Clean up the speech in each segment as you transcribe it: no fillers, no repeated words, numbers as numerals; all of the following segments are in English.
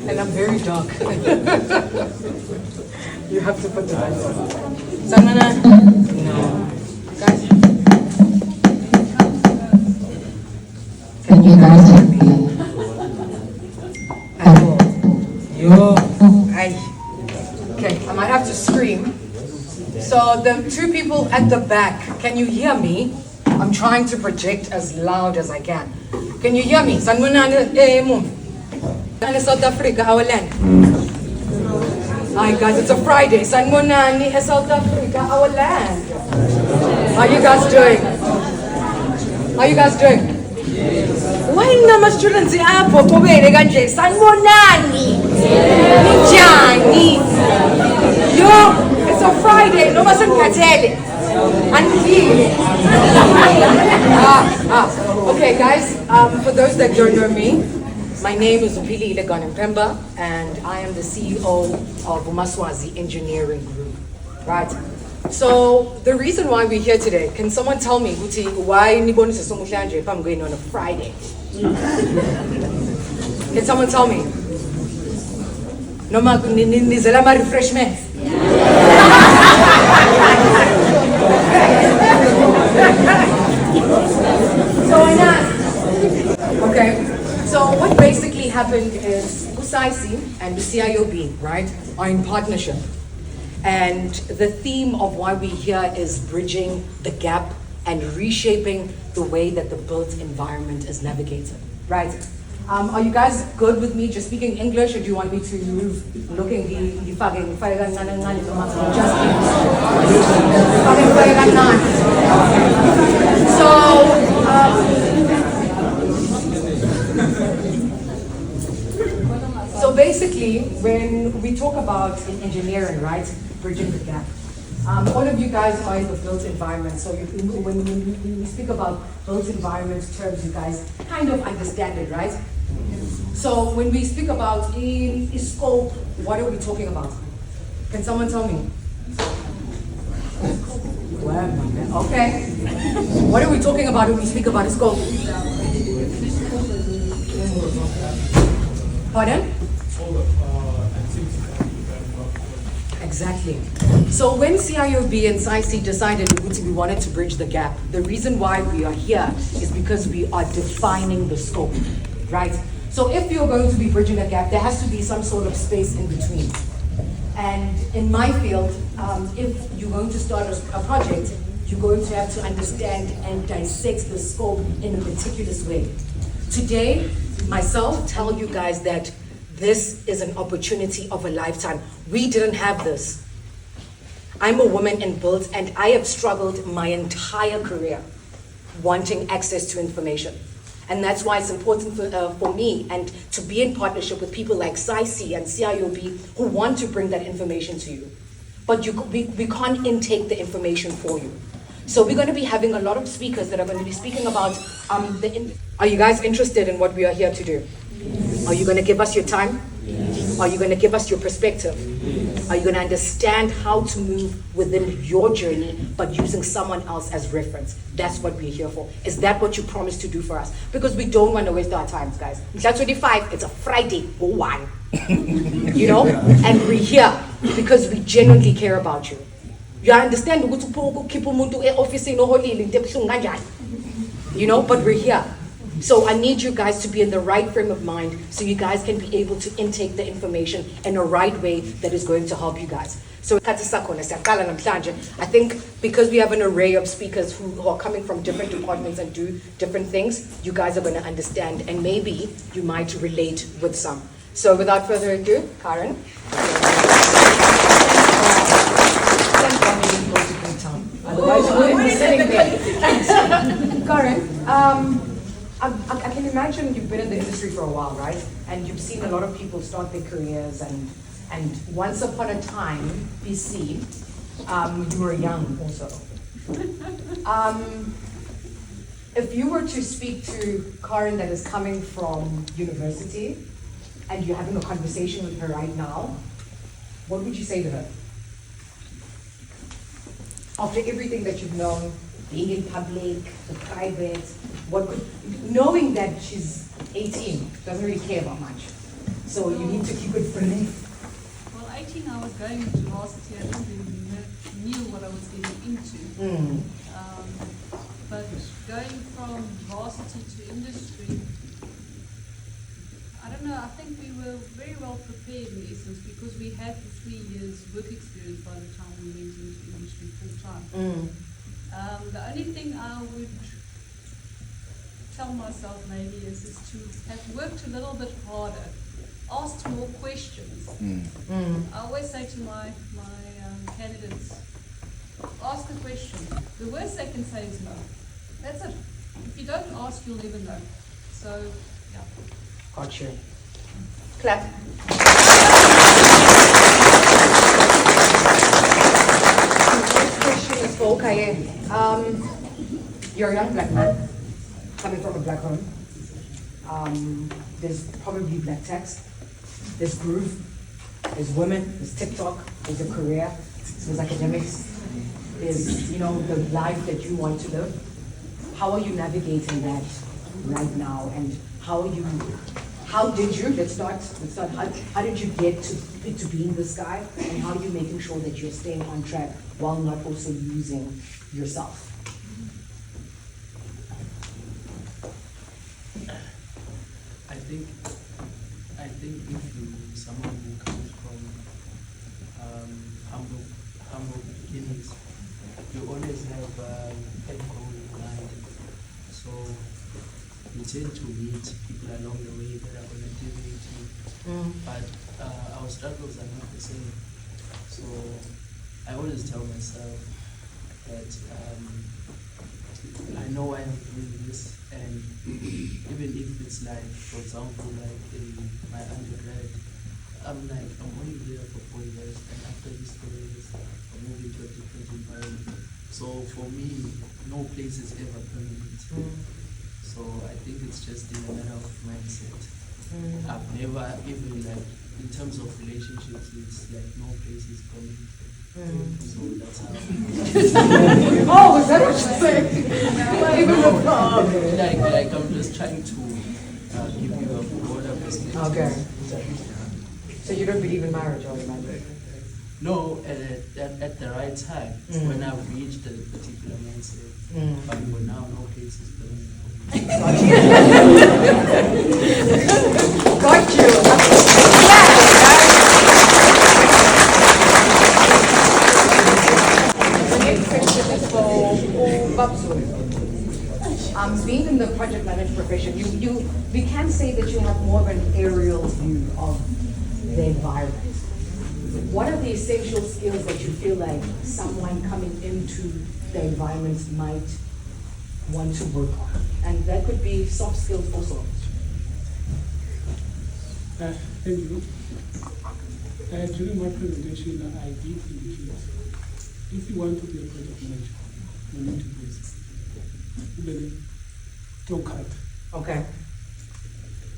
And I'm very dark. You have to put the lights on. Sanmana? No. Guys? Can you guys hear me? Hello. Yo. Ay. Okay, I might have to scream. So the two people at the back, can you hear me? I'm trying to project as loud as I can. Can you hear me? Sanmana South Africa, our land. Hi guys, it's a Friday. Sanmonani, South Africa, our land. How you guys doing? How you guys doing? Why nama students apho kobere kanje? Sanmonani. Njani? Yo, it's a Friday. No mas ngikhathele. Andile. Okay guys, for those that don't know me, my name is Philile Mphemba, and I am the CEO of Umaswazi Engineering Group, right? So the reason why we're here today, can someone tell me why nibonisa somuhlanje if I'm going on a Friday? Can someone tell me? Noma nizela ma refreshments. So why not? Okay. So what basically happened is SAICE and the CIOB, right, are in partnership. And the theme of why we're here is bridging the gap and reshaping the way that the built environment is navigated, right? Are you guys good with me just speaking English, or do you want me to move looking the fucking So basically, when we talk about in engineering, right, bridging the gap, all of you guys are in the built environment. So when we speak about built environment terms, you guys kind of understand it, right? So when we speak about in scope, what are we talking about? Can someone tell me? Okay. What are we talking about when we speak about scope? Pardon? Exactly. So when CIOB and SAICE decided we wanted to bridge the gap, the reason why we are here is because we are defining the scope, right? So if you're going to be bridging a gap, there has to be some sort of space in between. And in my field, if you're going to start a project, you're going to have to understand and dissect the scope in a meticulous way. Today, myself tell you guys that this is an opportunity of a lifetime. We didn't have this. I'm a woman in build, and I have struggled my entire career wanting access to information. And that's why it's important for me and to be in partnership with people like SAICE and CIOB who want to bring that information to you. But we can't intake the information for you. So we're going to be having a lot of speakers that are going to be speaking about Are you guys interested in what we are here to do? Yes. Are you going to give us your time? Yes. Are you going to give us your perspective? Yes. Are you going to understand how to move within your journey, but using someone else as reference? That's what we're here for. Is that what you promised to do for us? Because we don't want to waste our time, guys. It's 25, it's a Friday, go one. You know? And we're here because we genuinely care about you. You understand? You know, but we're here. So I need you guys to be in the right frame of mind so you guys can be able to intake the information in a right way that is going to help you guys. So I think because we have an array of speakers who are coming from different departments and do different things, you guys are going to understand, and maybe you might relate with some. So without further ado, Karen. Otherwise, you wouldn't be sitting there. Karen, I can imagine you've been in the industry for a while, right? And you've seen a lot of people start their careers, and once upon a time, BC, you were young also. If you were to speak to Karen that is coming from university, and you're having a conversation with her right now, what would you say to her? After everything that you've known, being in public, the private, knowing that she's 18, doesn't really care about much. So you need to keep it friendly. Well, 18, I was going into varsity. I didn't really knew what I was getting into. But going from varsity to industry, I don't know, I think we were very well prepared in essence because we had the 3 years work experience by the time we went into industry full time. The only thing I would tell myself maybe is to have worked a little bit harder, asked more questions. I always say to my candidates, ask a question. The worst they can say is no. That's it. If you don't ask, you'll never know. So, yeah. Got you. Clap. Next question is for Okaye. You're a young black man coming from a black home. There's probably black text. There's groove. There's women. There's TikTok. There's a career. There's academics. There's, the life that you want to live. How are you navigating that right now? And how did you, how did you get to being this guy? And how are you making sure that you're staying on track while not also losing yourself? I think if you someone who comes from humble beginnings, you always have end goal in mind. So you tend to meet people along the way that are going to motivate you. But our struggles are not the same. So I always tell myself that I know I am doing this, and even if it's like, for example, like in my undergrad, I'm only here for 4 years, and after these 4 years, I'm moving to a different environment. So for me, no place is ever permanent. So I think it's just in a matter of mindset. I've never even in terms of relationships, it's like no place is permanent. So that's how. Oh, is that what you're saying? Like I'm just trying to give you a broader perspective. Okay. So you don't believe in marriage, or imagine? No, at the right time, when I've reached a particular mindset. But for now, no place is permanent. Got you. The next question is for Babsu. Being in the project management profession, we can say that you have more of an aerial view of the environment. What are the essential skills that you feel like someone coming into the environment might want to work on? And that could be soft skills also. Thank you. During my presentation, I did indicate if you want to be a project manager, you need to be a strong card. Okay.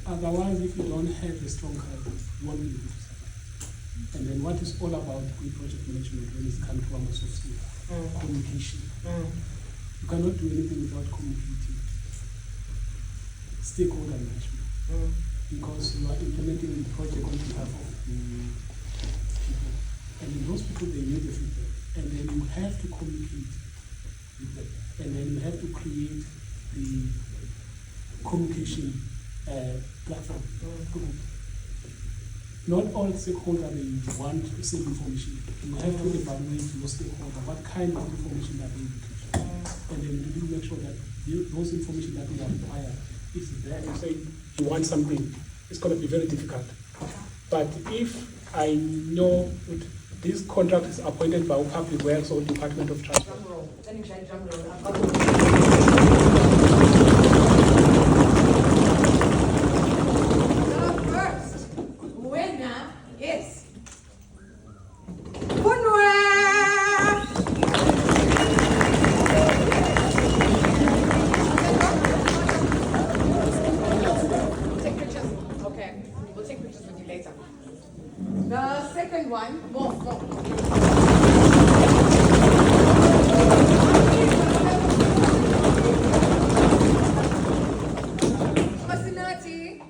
Otherwise, if you don't have a strong card, you won't be able to survive. And then what is all about good project management when it comes to our soft skills? Communication. You cannot do anything without communicating. Stakeholder management. Because you are implementing the project on behalf of the people. And then those people, they need the feedback. And then you have to communicate with them. And then you have to create the communication platform. Not all stakeholders they want the same information. You have to evaluate your stakeholder. What kind of information are they able to share? And then you do make sure that those information that they require is there. You say you want something, it's going to be very difficult. But if I know this contract is appointed by Public Works or Department of Transport. The second one, more. Masinati.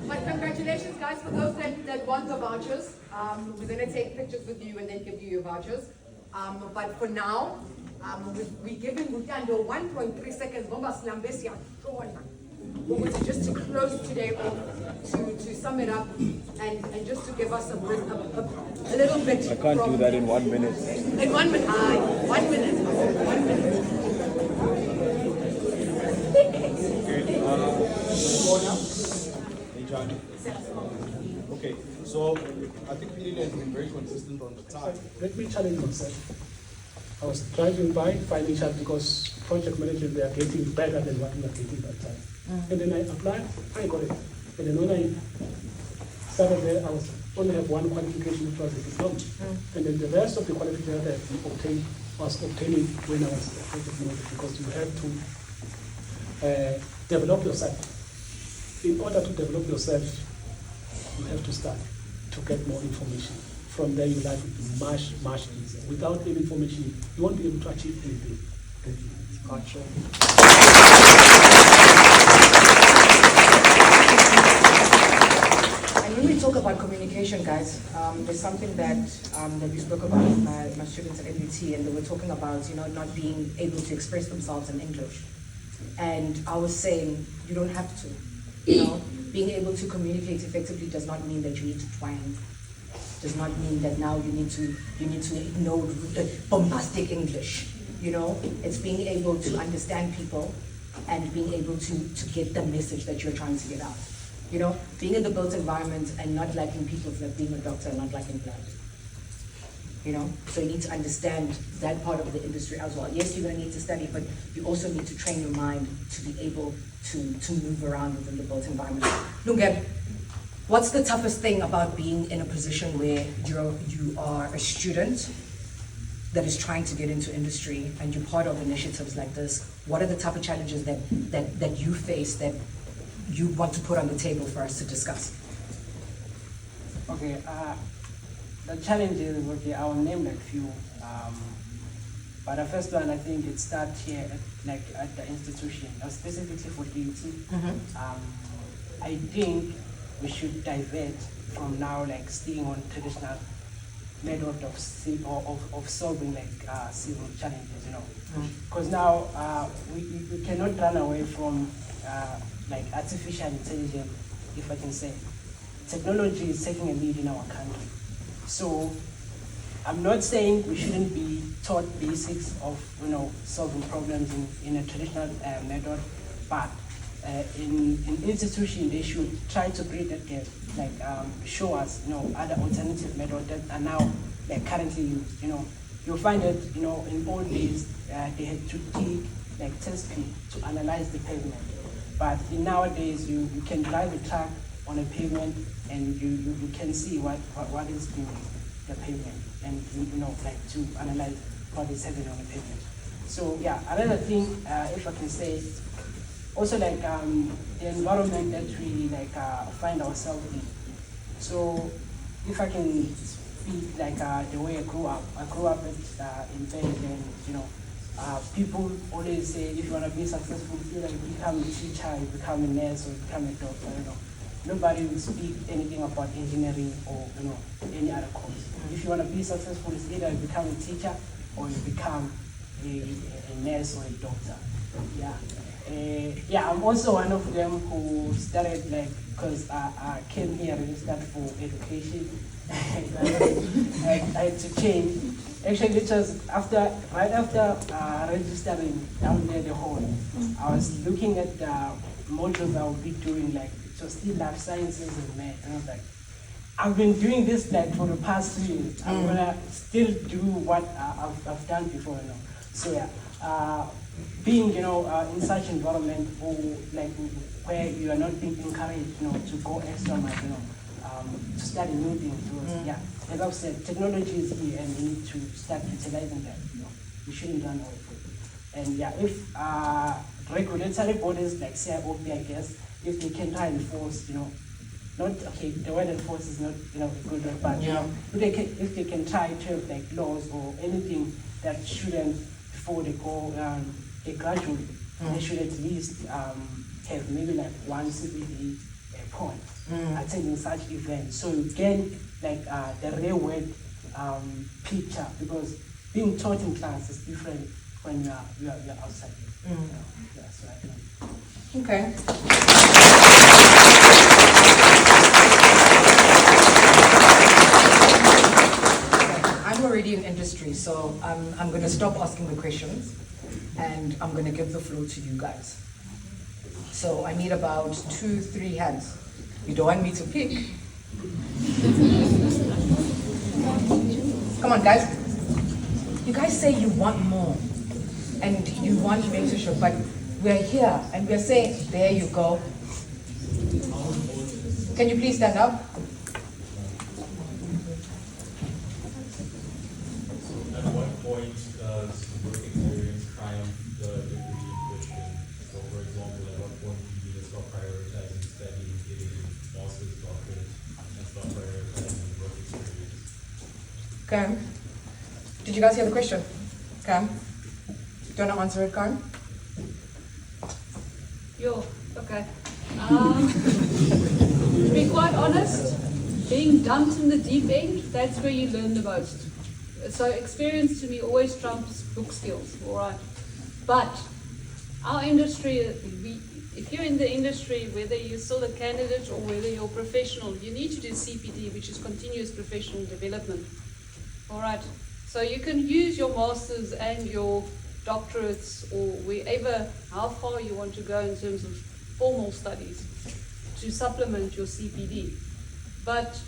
But congratulations, guys, for those that want the vouchers. We're going to take pictures with you and then give you your vouchers. But for now, we're giving Mutando 1.3 seconds. Just to close today off, to sum it up, and just to give us a little bit. I can't do that in 1 minute. In 1 minute. 1 minute. 1 minute. Hey, Johnny. Okay, so I think Philile has been very consistent on the time. Let me challenge myself. I was driving by financial because project managers, they are getting better than what we are getting that time. And then I applied, I got it. And then when I started there, I only have one qualification, which was the diploma. And then the rest of the qualifications that I obtained was obtained when I was a project manager, because you have to develop yourself. In order to develop yourself, you have to start to get more information. From there, your life will be much, much easier. Without any information, you won't be able to achieve anything. Thank you. Gotcha. And when we talk about communication, guys, there's something that we spoke about with my students at NUT, and they were talking about, not being able to express themselves in English. And I was saying, you don't have to. Being able to communicate effectively does not mean that you need to twang. Does not mean that now you need to know bombastic English. It's being able to understand people and being able to get the message that you're trying to get out. Being in the built environment and not liking people, like being a doctor and not liking blood. So you need to understand that part of the industry as well. Yes, you're going to need to study, but you also need to train your mind to be able to move around within the built environment. Lunge, what's the toughest thing about being in a position where you are a student that is trying to get into industry and you're part of initiatives like this? What are the type of challenges that you face that you want to put on the table for us to discuss? Okay, the challenges, okay, I'll name like few. But the first one, I think it starts here at the institution, specifically for DUT. I think we should divert from now sticking on traditional method of solving civil challenges, because now we cannot run away from artificial intelligence, if I can say. Technology is taking a lead in our country. So I'm not saying we shouldn't be taught basics of solving problems in a traditional method, but in institution they should try to create that gap, show us other alternative methods that are now currently used. You'll find that in old days they had to dig test pit to analyze the pavement, but in nowadays you can drive a truck on a pavement and you can see what is doing the pavement, and to analyze what is happening on the pavement. So yeah, another thing, if I can say, also the environment that we find ourselves in. So if I can speak the way I grew up in Philile, people always say if you want to be successful, either you become a teacher, you become a nurse, or you become a doctor. Nobody will speak anything about engineering or any other course. If you want to be successful, it's either you become a teacher or you become a nurse or a doctor. I'm also one of them who started because I came here registered for education. I had to change. Actually, it was right after registering down there the hall. I was looking at the modules I would be doing, so still life sciences and math, and I was like, I've been doing this for the past 2 years. I'm gonna still do what I've done before, So yeah, being in such environment where you are not being encouraged, to go extra mile, to study new things. As I've said, technology is here, and we need to start utilizing that. We shouldn't run away from it. And if regulatory bodies like CIOB, I guess, if they can try and enforce, not okay. The word enforce is not a good word, but if they can try to have laws or anything that students before they go they graduate they should at least have maybe like one CPD point attending such events, so you gain like the real world picture, because being taught in class is different when you're outside. Yeah, so I think. Okay. I'm already in industry, so I'm going to stop asking the questions and I'm going to give the floor to you guys. So I need about 2-3 hands. You don't want me to pick. Come on, guys. You guys say you want more and you want mentorship, but we're here and we're saying, there you go. Can you please stand up? At what point does work experience triumph the degree in question? So, for example, at what point do you stop prioritizing studying, getting master's, doctorate, and stop prioritizing work experience? Karen, did you guys hear the question? Karen, do you want to answer it, Karen? Yo, okay. To be quite honest, being dumped in the deep end, that's where you learn the most. So experience to me always trumps book skills, all right? But our industry, if you're in the industry, whether you're still a candidate or whether you're a professional, you need to do CPD, which is continuous professional development, all right? So you can use your masters and your doctorates or wherever, how far you want to go in terms of formal studies to supplement your CPD. But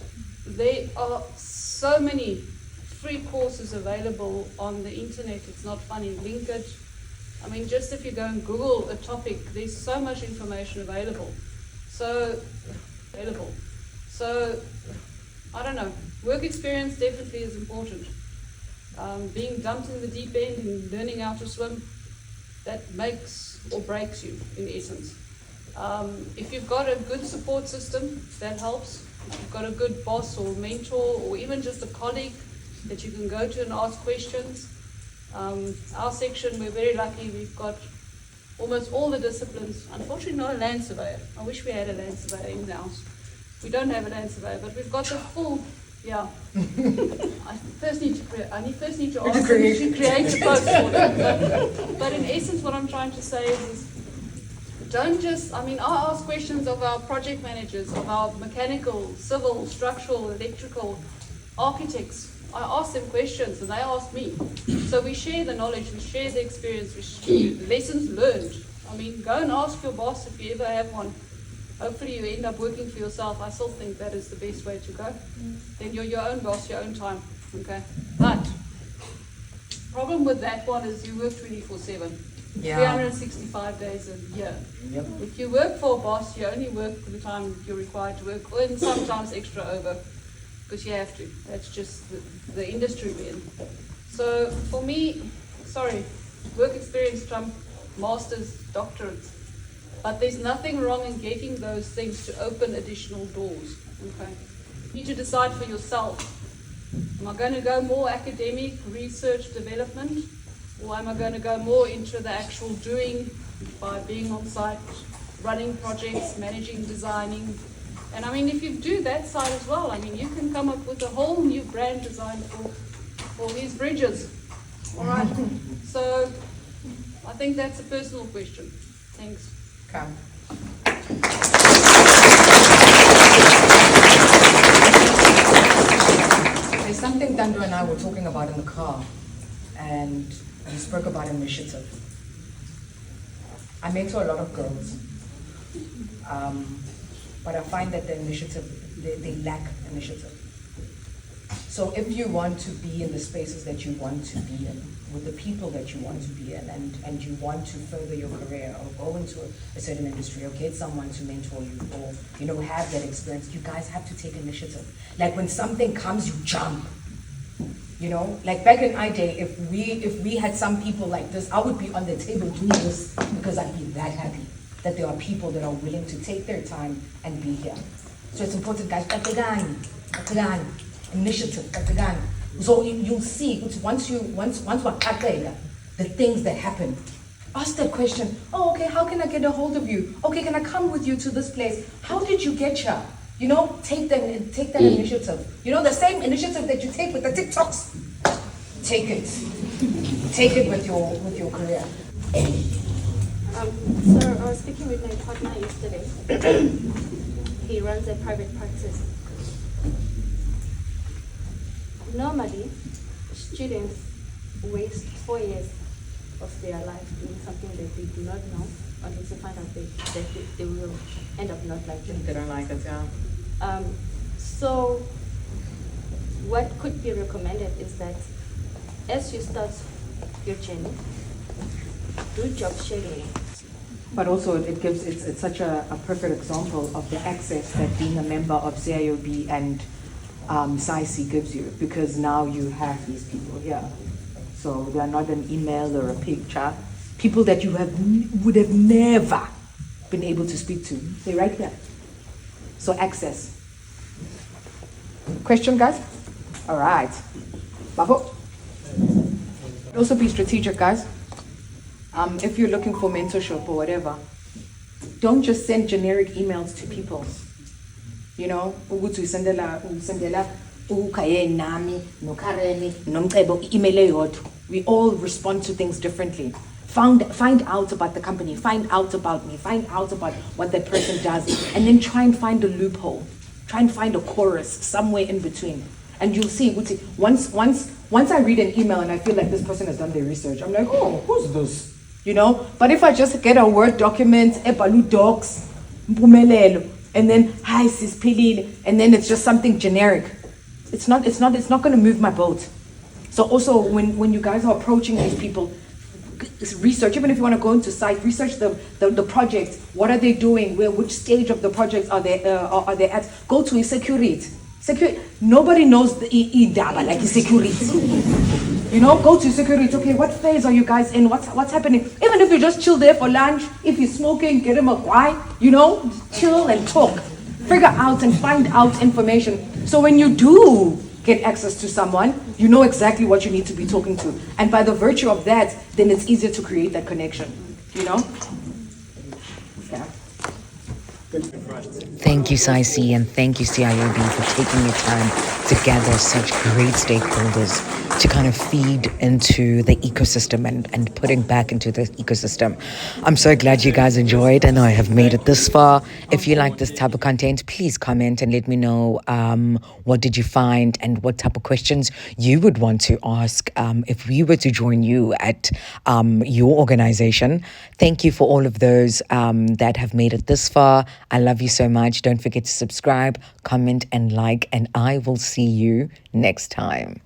there are so many free courses available on the internet. It's not funny, link it. I mean, just if you go and Google a topic, there's so much information available. So, I don't know, work experience definitely is important. Being dumped in the deep end and learning how to swim, that makes or breaks you in essence. If you've got a good support system, that helps. If you've got a good boss or mentor or even just a colleague that you can go to and ask questions. Our section, we're very lucky, we've got almost all the disciplines. Unfortunately not a land surveyor. I wish we had a land surveyor in the house. We don't have a land surveyor, but we've got the full, yeah. I first need to ask them to create a post for it. But in essence what I'm trying to say is don't just, I ask questions of our project managers, of our mechanical, civil, structural, electrical architects. I ask them questions and they ask me. So we share the knowledge, we share the experience, we share lessons learned. Go and ask your boss if you ever have one. Hopefully you end up working for yourself. I still think that is the best way to go. Then you're your own boss, your own time. Okay. But problem with that one is you work 24/7. Yeah. 365 days a year. Yep. If you work for a boss, you only work for the time you're required to work, and sometimes extra over, because you have to. That's just the industry we're in. So for me, work experience trump masters, doctorates. But there's nothing wrong in getting those things to open additional doors. Okay. You need to decide for yourself. Am I going to go more academic, research, development? Or am I going to go more into the actual doing by being on site, running projects, managing, designing? And if you do that side as well, you can come up with a whole new brand design for these bridges. All right. So I think that's a personal question. Thanks. Okay. There's something Tando and I were talking about in the car, and we spoke about initiative. I mentor a lot of girls, but I find that the initiative, they lack initiative. So if you want to be in the spaces that you want to be in, with the people that you want to be in, and you want to further your career or go into a certain industry or get someone to mentor you or have that experience, you guys have to take initiative. Like when something comes, you jump. Like back in our day, if we had some people like this, I would be on the table doing this because I'd be that happy that there are people that are willing to take their time and be here. So it's important, guys. Initiative. So you'll see once we're the things that happen Ask that question. Oh, okay, how can I get a hold of you? Okay, can I come with you to this place? How did you get here? You know, take that initiative. You know, the same initiative that you take with the TikToks. Take it. Take it with your career. Sir, I was speaking with my partner yesterday. He runs a private practice. Normally, students waste 4 years of their life doing something that they do not know until they find out that they will end up not liking it. They don't like it, yeah. So, what could be recommended is that as you start your journey, do job shadowing. But also it's such a perfect example of the access that being a member of CIOB and SAICE gives you, because now you have these people here. So they are not an email or a picture. People that you would have never been able to speak to. They're right there. So access. Question, guys? All right. Babo. Also be strategic, guys. If you're looking for mentorship or whatever, don't just send generic emails to people. You know, we all respond to things differently. Find out about the company, find out about me, find out about what that person does, and then try and find a loophole. Try and find a chorus somewhere in between. And you'll see, once I read an email and I feel like this person has done their research, I'm like, oh, who's this? You know? But if I just get a Word document, Ebalu docs, Mpumelelo, and then, hi, sis Philile, and then it's just something generic, it's not going to move my boat. So also, when you guys are approaching these people, research, even if you want to go into site, research the project. What are they doing? Which stage of the project are they at? Go to security. Nobody knows the indaba like security. You know, go to security. Okay, what phase are you guys in? What's happening? Even if you just chill there for lunch, if you're smoking, get him a guy. You know, chill and talk. Figure out and find out information. So when you do get access to someone, you know exactly what you need to be talking to. And by the virtue of that, then it's easier to create that connection, you know? Yeah. Thank you, SAICE, and thank you, CIOB, for taking your time to gather such great stakeholders to kind of feed into the ecosystem and putting back into the ecosystem. I'm so glad you guys enjoyed and I have made it this far. If you like this type of content, please comment and let me know what did you find and what type of questions you would want to ask if we were to join you at your organization. Thank you for all of those that have made it this far. I love you so much. Don't forget to subscribe, comment, and like, and I will see you next time.